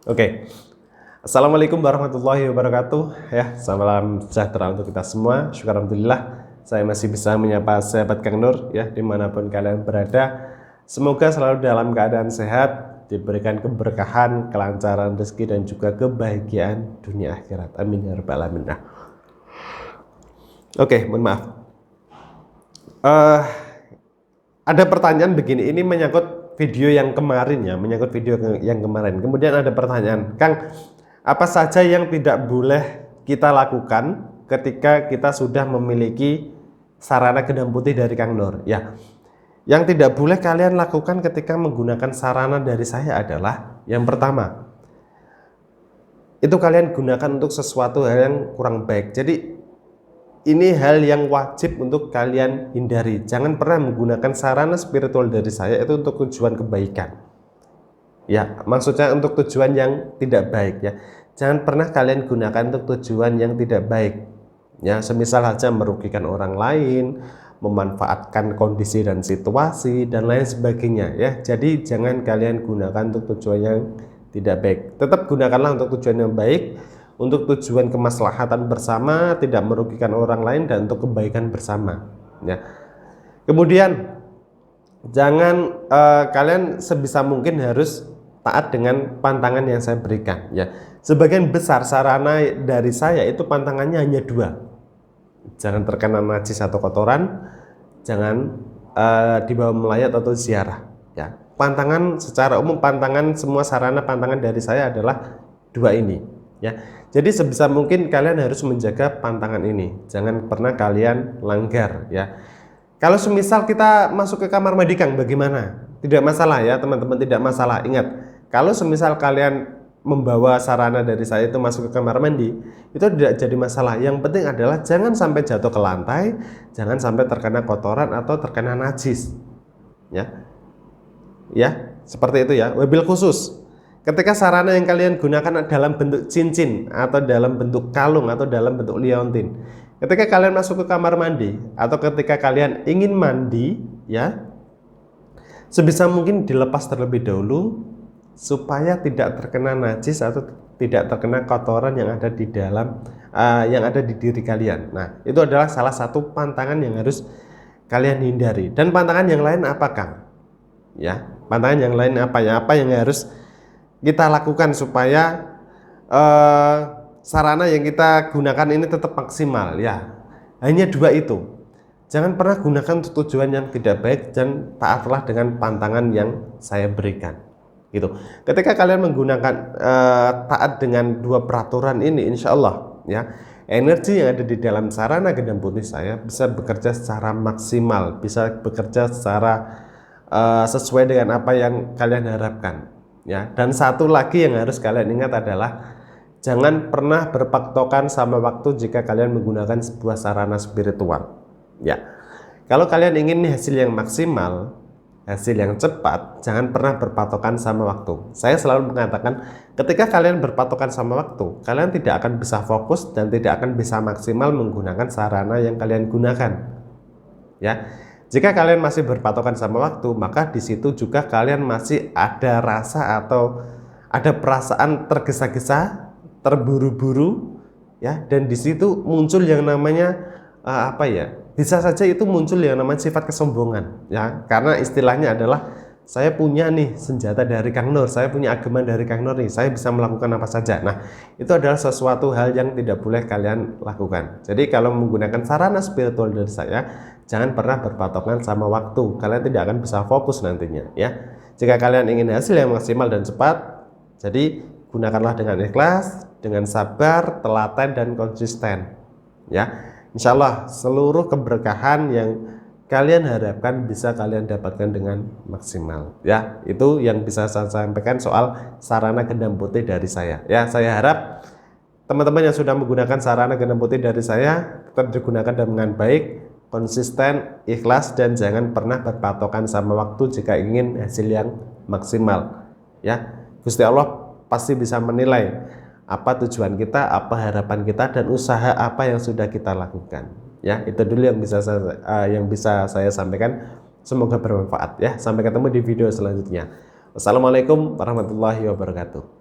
Oke. Assalamualaikum warahmatullahi wabarakatuh. Ya, salam sejahtera untuk kita semua. Syukur alhamdulillah saya masih bisa menyapa sahabat Kang Nur ya dimanapun kalian berada. Semoga selalu dalam keadaan sehat, diberikan keberkahan, kelancaran rezeki dan juga kebahagiaan dunia akhirat. Amin ya rabbal alamin. Nah, oke, mohon maaf. Ada pertanyaan begini, ini menyangkut video yang kemarin ya, menyangkut video yang kemarin. Kemudian ada pertanyaan, Kang, apa saja yang tidak boleh kita lakukan ketika kita sudah memiliki sarana gendam putih dari Kang Nur? Ya, yang tidak boleh kalian lakukan ketika menggunakan sarana dari saya adalah yang pertama, itu kalian gunakan untuk sesuatu hal yang kurang baik. Jadi ini hal yang wajib untuk kalian hindari. Jangan pernah menggunakan sarana spiritual dari saya itu untuk tujuan kebaikan. Ya, maksudnya untuk tujuan yang tidak baik ya. Jangan pernah kalian gunakan untuk tujuan yang tidak baik. Ya, semisal saja merugikan orang lain, memanfaatkan kondisi dan situasi dan lain sebagainya ya. Jadi jangan kalian gunakan untuk tujuan yang tidak baik. Tetap gunakanlah untuk tujuan yang baik, untuk tujuan kemaslahatan bersama, tidak merugikan orang lain dan untuk kebaikan bersama ya. Kemudian jangan kalian sebisa mungkin harus taat dengan pantangan yang saya berikan ya. Sebagian besar sarana dari saya itu pantangannya hanya dua. Jangan terkena najis atau kotoran, jangan dibawa melayat atau ziarah ya. Pantangan secara umum, pantangan semua sarana pantangan dari saya adalah dua ini ya. Jadi sebisa mungkin kalian harus menjaga pantangan ini, jangan pernah kalian langgar ya. Kalau semisal kita masuk ke kamar mandi Kang, bagaimana? Tidak masalah ya teman-teman, tidak masalah. Ingat, kalau semisal kalian membawa sarana dari saya itu masuk ke kamar mandi, itu tidak jadi masalah. Yang penting adalah jangan sampai jatuh ke lantai, jangan sampai terkena kotoran atau terkena najis ya. Ya, seperti itu ya. Wabil khusus, ketika sarana yang kalian gunakan dalam bentuk cincin atau dalam bentuk kalung atau dalam bentuk liontin, ketika kalian masuk ke kamar mandi atau ketika kalian ingin mandi ya, sebisa mungkin dilepas terlebih dahulu supaya tidak terkena najis atau tidak terkena kotoran yang ada di dalam yang ada di diri kalian. Nah, itu adalah salah satu pantangan yang harus kalian hindari. Dan pantangan yang lain apa Kang? Ya, pantangan yang lain apa ya? Apa yang harus kita lakukan supaya sarana yang kita gunakan ini tetap maksimal ya? Hanya dua itu. Jangan pernah gunakan untuk tujuan yang tidak baik dan taatlah dengan pantangan yang saya berikan. Gitu. Ketika kalian menggunakan taat dengan dua peraturan ini, insya Allah ya, energi yang ada di dalam sarana gendam putih saya bisa bekerja secara maksimal, bisa bekerja secara sesuai dengan apa yang kalian harapkan ya. Dan satu lagi yang harus kalian ingat adalah jangan pernah berpatokan sama waktu jika kalian menggunakan sebuah sarana spiritual ya. Kalau kalian ingin hasil yang maksimal, hasil yang cepat, jangan pernah berpatokan sama waktu. Saya selalu mengatakan, ketika kalian berpatokan sama waktu, kalian tidak akan bisa fokus dan tidak akan bisa maksimal menggunakan sarana yang kalian gunakan. Ya, jika kalian masih berpatokan sama waktu, maka di situ juga kalian masih ada rasa atau ada perasaan tergesa-gesa, terburu-buru, ya, dan di situ muncul yang namanya apa ya? Bisa saja itu muncul yang namanya sifat kesombongan ya, karena istilahnya adalah saya punya nih senjata dari Kang Nur, saya punya ageman dari Kang Nur nih, saya bisa melakukan apa saja. Nah, itu adalah sesuatu hal yang tidak boleh kalian lakukan. Jadi kalau menggunakan sarana spiritual dari saya, jangan pernah berpatokan sama waktu, kalian tidak akan bisa fokus nantinya ya. Jika kalian ingin hasil yang maksimal dan cepat, jadi gunakanlah dengan ikhlas, dengan sabar, telaten dan konsisten ya. Insya Allah seluruh keberkahan yang kalian harapkan bisa kalian dapatkan dengan maksimal ya. Itu yang bisa saya sampaikan soal sarana gendam putih dari saya ya. Saya harap teman-teman yang sudah menggunakan sarana gendam putih dari saya tetap digunakan dengan baik, konsisten, ikhlas, dan jangan pernah berpatokan sama waktu jika ingin hasil yang maksimal ya. Gusti Allah pasti bisa menilai apa tujuan kita, apa harapan kita, dan usaha apa yang sudah kita lakukan ya. Itu dulu yang bisa saya sampaikan. Semoga bermanfaat ya. Sampai ketemu di video selanjutnya. Wassalamualaikum warahmatullahi wabarakatuh.